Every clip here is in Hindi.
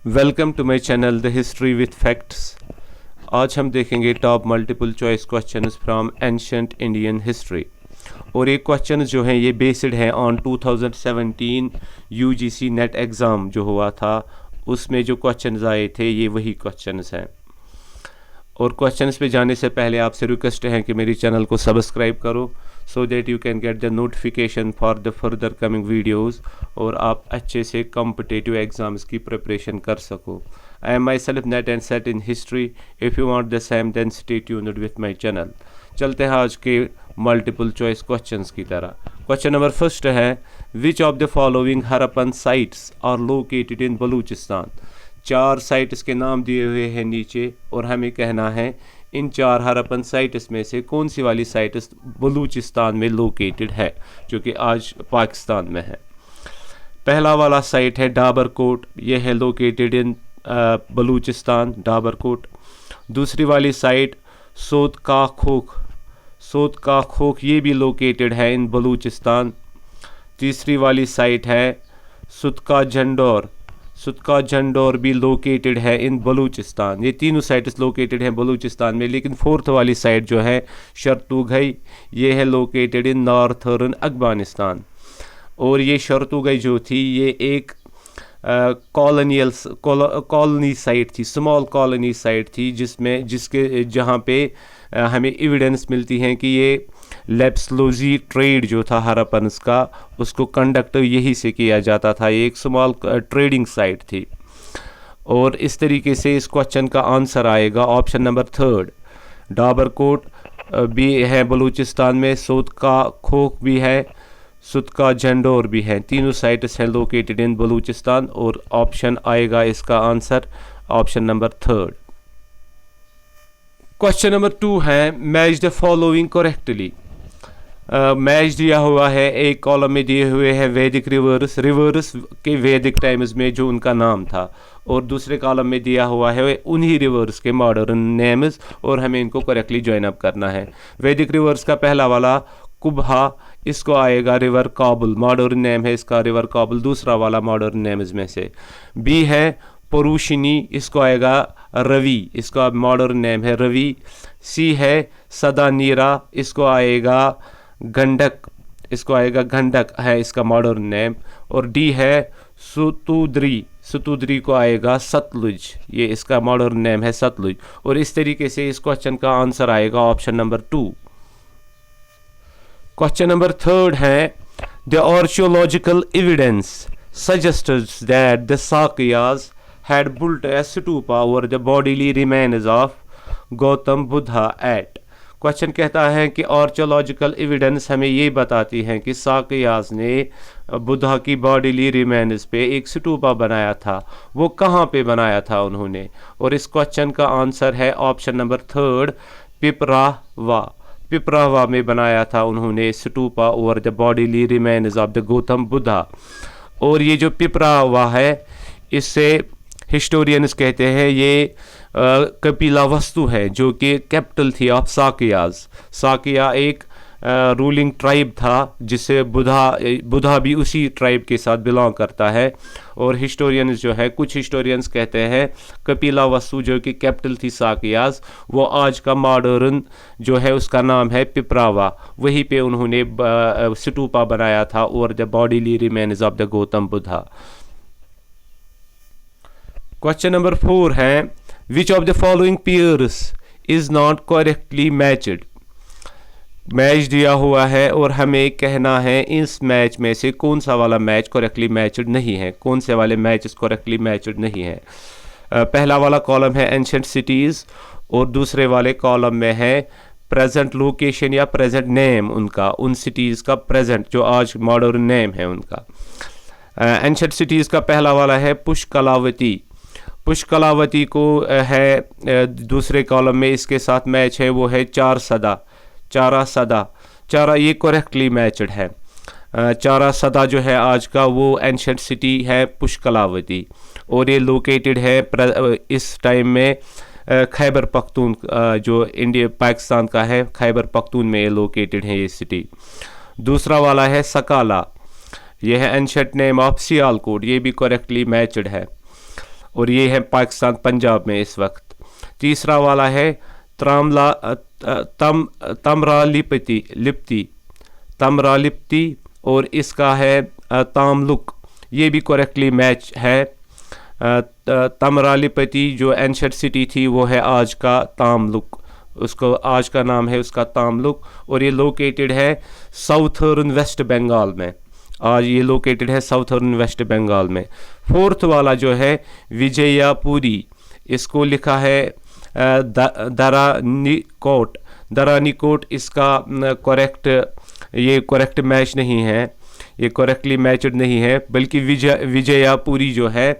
Welcome to my channel the history with facts. आज हम देखेंगे top multiple choice questions from ancient Indian history. और ये क्वेश्चंस जो हैं ये बेस्ड हैं ऑन 2017 यूजीसी नेट एग्ज़ाम जो हुआ था, उसमें जो क्वेश्चंस आए थे ये वही क्वेश्चंस हैं। और क्वेश्चंस पे जाने से पहले आपसे रिक्वेस्ट है कि मेरी चैनल को सब्सक्राइब करो so that you can get the notification for the further coming videos और आप अच्छे से कॉम्पिटिटिव एग्ज़ाम्स की प्रिपरेशन कर सको। I am myself NET and SET in history. If you want the same then stay tuned with my channel. चलते हैं आज के मल्टीपल चॉइस क्वेश्चंस की तरह। क्वेश्चन नंबर फर्स्ट है, which of the following Harappan sites are located in Baluchistan. 4 sites के नाम दिए हुए हैं नीचे और हमें कहना है इन 4 हरप्पन साइट्स में से कौन सी वाली साइट्स बलूचिस्तान में लोकेटेड है, जो कि आज पाकिस्तान में है। पहला वाला साइट है डाबरकोट, यह है लोकेटेड इन बलूचिस्तान, डाबरकोट। दूसरी वाली साइट सोतका खोख, ये भी लोकेटेड है इन बलूचिस्तान। तीसरी वाली साइट है सुतका झंडोर भी लोकेटेड है इन बलूचिस्तान। ये तीनों साइट्स लोकेटेड हैं बलूचिस्तान में, लेकिन फोर्थ वाली साइट जो है शर्तुगई, ये है लोकेटेड इन नॉर्थर्न अफगानिस्तान। और ये शर्तुगई जो थी ये एक कॉलोनी साइट थी, स्मॉल कॉलोनी साइट थी, जहाँ पे हमें एविडेंस मिलती हैं कि ये लेप्सलोजी ट्रेड जो था हरप्पन्स का, उसको कंडक्ट यही से किया जाता था। ये एक स्मॉल ट्रेडिंग साइट थी। और इस तरीके से इस क्वेश्चन का आंसर आएगा ऑप्शन नंबर 3। डाबरकोट भी है बलूचिस्तान में, सोतका खोख भी है, सुतका झंडोर भी है। तीनों साइट्स हैं लोकेटेड इन बलूचिस्तान और ऑप्शन आएगा इसका answer option number 3। Question number 2 है, match the following correctly. Match दिया हुआ है, एक कॉलम में दिए हुए हैं वैदिक रिवर्स के वैदिक टाइम्स में जो उनका नाम था, और दूसरे कॉलम में दिया हुआ है उन्हीं रिवर्स के मॉडर्न नेम्स, और हमें इनको करेक्टली ज्वाइन अप करना है। वैदिक रिवर्स का पहला वाला कुबहा, इसको आएगा रिवर काबुल, मॉडर्न नेम है इसका रिवर काबुल, दूसरा वाला मॉडर्न नेम्स में से। बी है परुशिनी, इसको आएगा रवि, इसका मॉडर्न नेम है रवि। सी है सदानीरा, इसको आएगा गंडक, है इसका मॉडर्न नेम। और डी है सुतुद्री को आएगा सतलुज, ये इसका मॉडर्न नेम है सतलुज। और इस तरीके से इस क्वेश्चन का आंसर आएगा ऑप्शन नंबर 2। क्वेश्चन नंबर 3 है, the archaeological evidence suggests that the Sakyas had built a stupa over the bodily remains of Gautam Buddha at. Question कहता है कि आर्कियोलॉजिकल एविडेंस हमें ये बताती हैं कि साक्यास ने बुद्धा की बॉडीली रिमेन्स पे एक स्तूपा बनाया था। वो कहाँ पे बनाया था उन्होंने? और इस क्वेश्चन का आंसर है ऑप्शन नंबर 3, पिपरावा में बनाया था उन्होंने stupa over the bodily remains of the Gautam Buddha. और ये जो पिपरावा है, इससे हिस्टोरियंस कहते हैं ये कपिला वस्तु है, जो कि कैपिटल थी ऑफ साकियाज। साकिया एक रूलिंग ट्राइब था, जिससे बुद्धा भी उसी ट्राइब के साथ बिलोंग करता है। और हिस्टोरियंस जो है, कुछ हिस्टोरियंस कहते हैं कपिला वस्तु जो कि कैपिटल थी साकियाज, वो आज का मॉडर्न जो है उसका नाम है पिपरावा। वहीं पे उन्होंने स्तूपा बनाया था और the bodily remains of the Gautam Buddha. Question number 4 है, which of the following pairs is not correctly matched. Match दिया हुआ है और हमें कहना है इस मैच में से कौन सा वाला मैच करेक्टली मैच्ड नहीं है, कौन से वाले मैचेस करेक्टली मैच्ड नहीं है। पहला वाला कॉलम है एंशंट सिटीज़ और दूसरे वाले कॉलम में है प्रेजेंट लोकेशन या प्रेजेंट नेम उनका, उन सिटीज़ का प्रेजेंट जो आज मॉडर्न नेम है उनका। एंशंट सिटीज़ का पहला वाला है पुष्कलावती को है दूसरे कॉलम में, इसके साथ मैच है वो है चारा ये करेक्टली मैच्ड है। चारा सदा जो है आज का वो एंशंट सिटी है पुष्कलावती, और ये लोकेटेड है इस टाइम में खैबर पख्तून जो इंडिया पाकिस्तान का है, खैबर पख्तून में ये लोकेटेड है ये सिटी। दूसरा वाला है सकाला, यह है एंशंट नेम ऑफ सियालकोट, ये भी करेक्टली मैच्ड है। और ये है पाकिस्तान पंजाब में इस वक्त। तीसरा वाला है तमरालिप्ती और इसका है तामलुक। ये भी करेक्टली मैच है। तमरालिपति जो एंशंट सिटी थी वो है आज का तामलुक, उसको आज का नाम है उसका तामलुक, और ये लोकेटेड है साउथर्न वेस्ट बंगाल में। आज ये लोकेटेड है साउथर्न वेस्ट बंगाल में। फोर्थ वाला जो है विजयपुरी, इसको लिखा है दरानीकोट। इसका करेक्ट मैच नहीं है, ये करेक्टली मैचड नहीं है, बल्कि विजयपुरी जो है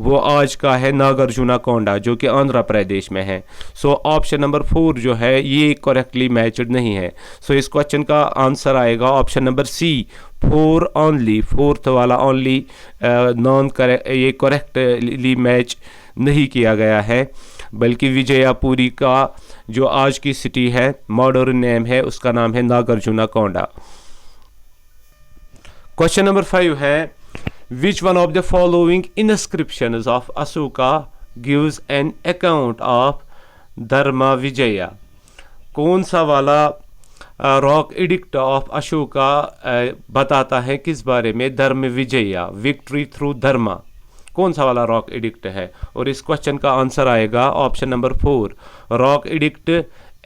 वो आज का है नागार्जुना कोंडा जो कि आंध्र प्रदेश में है। सो ऑप्शन नंबर 4 जो है ये करेक्टली मैचड नहीं है। सो इस क्वेश्चन का आंसर आएगा option number C, 4 only. Fourth वाला ओनली नॉन करेक्ट, ये करेक्टली मैच नहीं किया गया है, बल्कि विजयपुरी का जो आज की सिटी है मॉडर्न नेम है उसका नाम है नागार्जुना कोंडा। क्वेश्चन नंबर 5 है Which one of the following inscriptions of Ashoka gives an account of Dharma Vijaya? कौन सा वाला रॉक एडिक्ट ऑफ अशोका बताता है किस बारे में? धर्म विजया, विक्ट्री थ्रू धर्मा। कौन सा वाला रॉक एडिक्ट है? और इस क्वेश्चन का आंसर आएगा option number 4, rock addict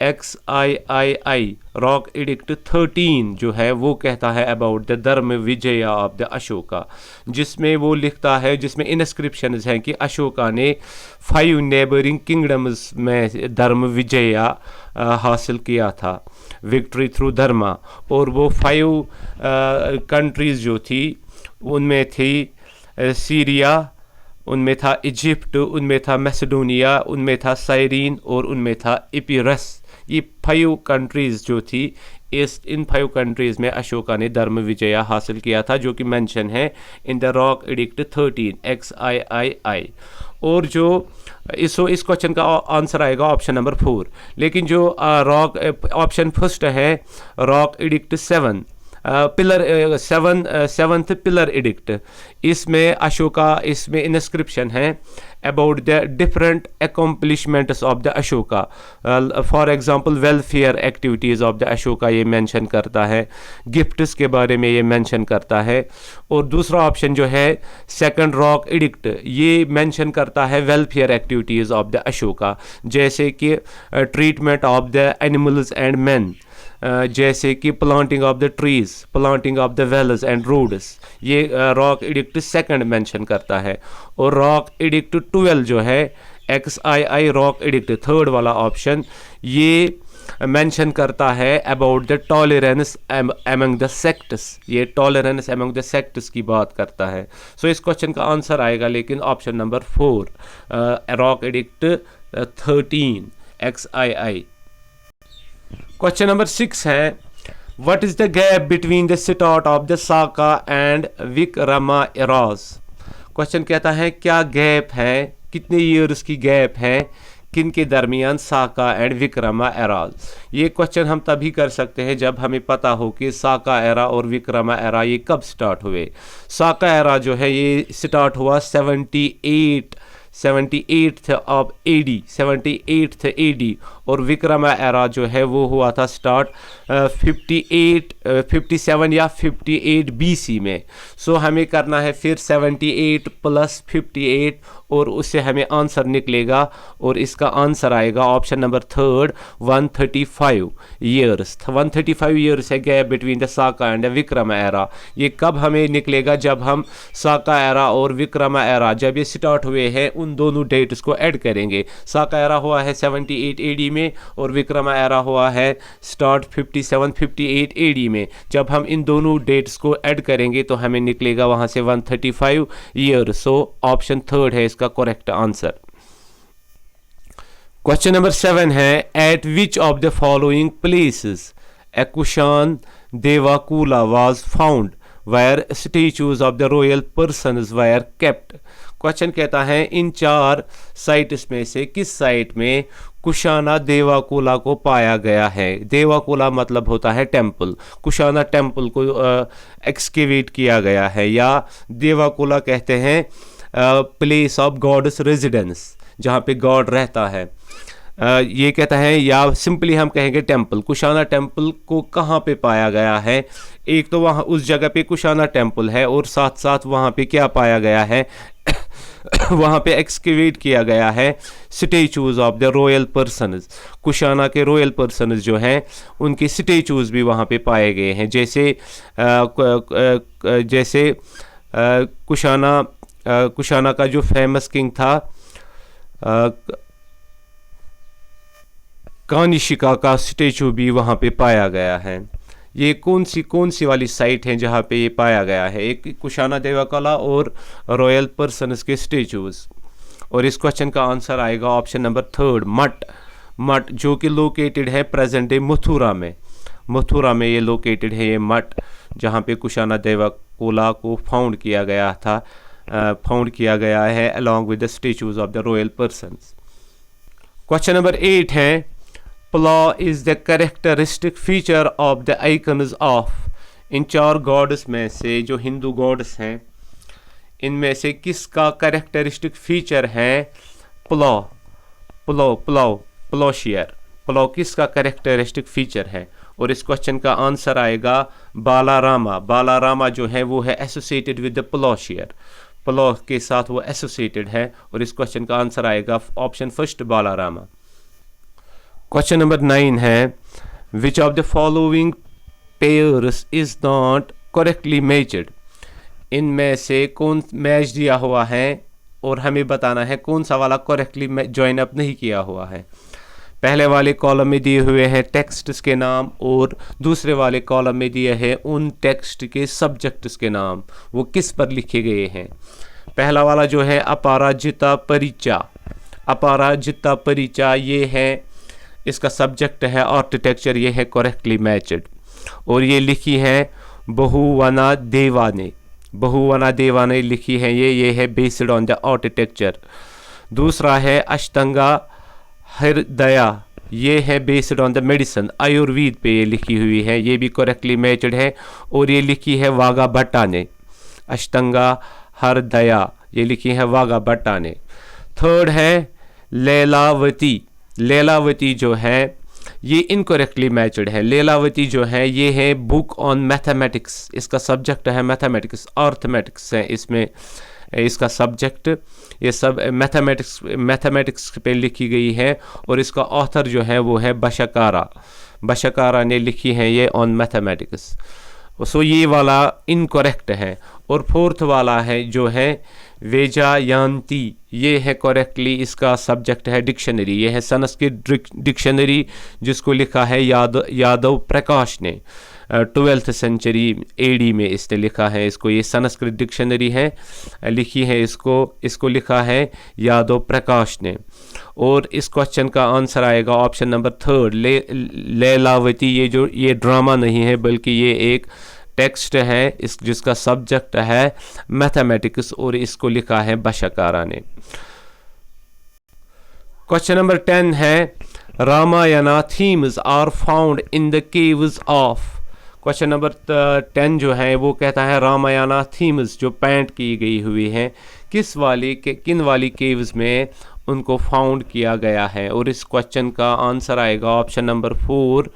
XIII। Rock edict 13 जो है वो कहता है अबाउट द धर्म विजया ऑफ द अशोका, जिसमें वो लिखता है, जिसमें इनस्क्रिप्शंस हैं कि अशोका ने 5 नेबरिंग किंगडम्स में धर्म विजया हासिल किया था, विक्ट्री थ्रू धर्मा। और वो 5 कंट्रीज़ जो थी उनमें थी सीरिया, उनमें था इजिप्ट, उनमें था मैसेडोनिया, उनमें था साइरीन और उनमें था इपिरस। ये 5 कंट्रीज़ जो थी, इन 5 कंट्रीज़ में अशोका ने धर्म विजया हासिल किया था, जो कि मेंशन है in the rock edict 13 XIII। और जो इस क्वेश्चन का आंसर आएगा ऑप्शन नंबर 4। लेकिन जो रॉक ऑप्शन फर्स्ट है rock edict 7 seventh pillar addict, इसमें अशोका, इसमें इंस्क्रिप्शन है about the different accomplishments of the Ashoka. For example welfare activities of the Ashoka ये मेंशन करता है, गिफ्ट्स के बारे में ये मेंशन करता है। और दूसरा ऑप्शन जो है सेकंड रॉक एडिक्ट, ये मेंशन करता है welfare activities of the Ashoka, जैसे कि treatment of the animals and man, जैसे कि planting of the trees, planting of the wells and roads, ये रॉक एडिक्ट सेकंड मेंशन करता है। और रॉक एडिक्ट 12 जो है XII रॉक एडिक्ट थर्ड वाला ऑप्शन, ये मेंशन करता है about the tolerance among the sects, ये टॉलरेंस एमंग द सेक्ट्स की बात करता है। सो इस क्वेश्चन का आंसर आएगा लेकिन option number 4 rock edict 13 XII। Question number 6 है what is the gap between the start of the Saka and Vikrama eras. Question कहता है क्या गैप है, कितने ईयर्स की गैप है किन के दरमियान साका एंड विक्रमा एराज। ये क्वेश्चन हम तभी कर सकते हैं जब हमें पता हो कि साका एरा और विक्रमा एरा ये कब स्टार्ट हुए। साका एरा जो है ये स्टार्ट हुआ 78th of AD, 78th AD, और विक्रमा एरा जो है वो हुआ था स्टार्ट 57 या 58 BC में। सो हमें करना है फिर 78 + 58 और उससे हमें आंसर निकलेगा, और इसका आंसर आएगा ऑप्शन नंबर 3 135 ईयर्स। 135 ईयर्स है gap between the Saka and the Vikrama era. ये कब हमें निकलेगा? जब हम साका एरा और विक्रमा एरा जब ये स्टार्ट हुए हैं उन दोनों डेट्स को ऐड करेंगे। साका एरा हुआ है 78 AD में और विक्रमा एरा हुआ है स्टार्ट 58 AD में। जब हम इन दोनों डेट्स को ऐड करेंगे तो हमें निकलेगा वहां से 135 ईयर। सो ऑप्शन 3 है इसका करेक्ट आंसर। क्वेश्चन नंबर 7 है at which of the following places a Kushan devakula was found where statues of the royal persons were kept. Question कहता है इन 4 साइट्स में से किस साइट में कुशाना देवाकुला को पाया गया है। देवाकुला मतलब होता है टेम्पल, कुशाना टेम्पल को एक्सकेवेट किया गया है, या देवाकुला कहते हैं प्लेस ऑफ गॉड्स रेजिडेंस, जहाँ पे गॉड रहता है। ये कहता है, या सिंपली हम कहेंगे टेम्पल। कुशाना टेम्पल को कहाँ पे पाया गया है? एक तो वहाँ उस जगह पे कुशाना टेम्पल है, और साथ साथ वहाँ पे क्या पाया गया है? वहाँ पे एक्सकेवेट किया गया है statues of the royal persons. Kushana के रॉयल पर्सनस जो हैं उनके स्टेचूज भी वहाँ पे पाए गए हैं। जैसे कुशाना का जो फेमस किंग था कानिशिका का स्टेचू भी वहाँ पे पाया गया है। ये कौन सी वाली साइट है जहाँ पे ये पाया गया है? एक कुशाना देवाकला और रॉयल पर्सनस के स्टेचूज। और इस क्वेश्चन का आंसर आएगा ऑप्शन नंबर 3, मठ, जो कि लोकेटेड है प्रेजेंट डे मथुरा में ये लोकेटेड है ये मठ, जहाँ पे कुशाना देवाकोला को फाउंड किया गया है along with the statues of the royal persons. Question number 8 है, plough is the characteristic feature of the icons of. इन 4 गॉड्स में से, जो हिंदू गॉड्स हैं, इनमें से किसका कैरेक्टरिस्टिक फीचर है प्लॉशियर? प्लॉ किसका कैरेक्टरिस्टिक फीचर है? और इस क्वेश्चन का आंसर आएगा बालारामा जो है वो है एसोसिएटेड विद द प्लॉशियर। प्लॉ के साथ वो एसोसिएटेड है, और इस क्वेश्चन का आंसर आएगा ऑप्शन फर्स्ट बालारामा। क्वेश्चन नंबर 9 है, which of the following pairs is not correctly matched. इनमें से कौन मैच दिया हुआ है और हमें बताना है कौन सा वाला करेक्टली ज्वाइन अप नहीं किया हुआ है। पहले वाले कॉलम में दिए हुए हैं टेक्स्ट्स के नाम, और दूसरे वाले कॉलम में दिए हैं उन टेक्स्ट के सब्जेक्ट्स के नाम, वो किस पर लिखे गए हैं। पहला वाला जो है अपराजिता परिचा, ये है, इसका सब्जेक्ट है आर्किटेक्चर, ये है करेक्टली मैच्ड। और ये लिखी है बहुवना देवा ने लिखी है, ये है बेस्ड ऑन द आर्किटेक्चर। दूसरा है अष्टंगा हृदया, ये है based on the medicine, Ayurveda पे ये लिखी हुई है, ये भी करेक्टली मैच्ड है। और ये लिखी है वाघा भट्टा ने, अष्टंगा हृदया ये लिखी है वाघा भट्टा ने। थर्ड है लैलावती जो है ये इनकरेक्टली मैच्ड है। लैलावती जो है ये है बुक ऑन मैथमेटिक्स, इसका सब्जेक्ट है मैथमेटिक्स, अर्थमेटिक्स है इसमें इसका सब्जेक्ट, ये सब मैथमेटिक्स पे लिखी गई है। और इसका ऑथर जो है वो है बशकारा ने लिखी है ये ऑन मैथमेटिक्स। सो ये वाला इनकरेक्ट है। और फोर्थ वाला है जो है वेजायांती, ये है करेक्टली, इसका सब्जेक्ट है डिक्शनरी, ये है संस्कृत डिक्शनरी जिसको लिखा है यादव प्रकाश ने 12th सेंचुरी AD में इसने लिखा है इसको। ये संस्कृत डिक्शनरी है, लिखी है इसको लिखा है यादव प्रकाश ने। और इस क्वेश्चन का आंसर आएगा ऑप्शन नंबर 3 लैलावती। ये ड्रामा नहीं है बल्कि ये एक टेक्स्ट है जिसका सब्जेक्ट है मैथमेटिक्स, और इसको लिखा है बशकारा ने। क्वेश्चन नंबर 10 है, Ramayana themes are found in the caves of. Question number 10 जो है वो कहता है रामायणा थीम्स जो पेंट की गई हुई है किन वाली केव्स में उनको फाउंड किया गया है। और इस क्वेश्चन का आंसर आएगा ऑप्शन नंबर 4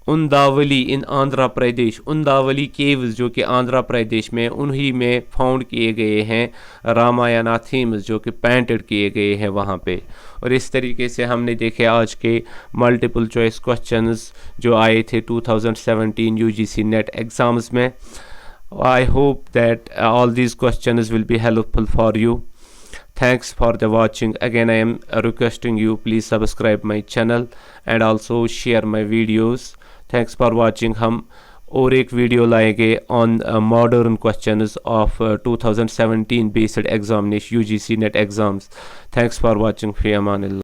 उंदावली इन आंध्र प्रदेश। उंदावली केव्स जो कि आंध्र प्रदेश में उन्हीं में फाउंड किए गए हैं रामायणा थीम्स जो कि पेंटेड किए गए हैं वहाँ पे। और इस तरीके से हमने देखे आज के मल्टीपल चॉइस क्वेश्चंस जो आए थे 2017 UGC नेट एग्जाम्स में। I hope that all these questions will be helpful for you. Thanks for the watching. Again, I am requesting you please subscribe my channel and also share my videos. Thanks for watching. हम और एक वीडियो लाएंगे on modern questions of 2017 based examination UGC net exams. Thanks for watching. Fi amanillah.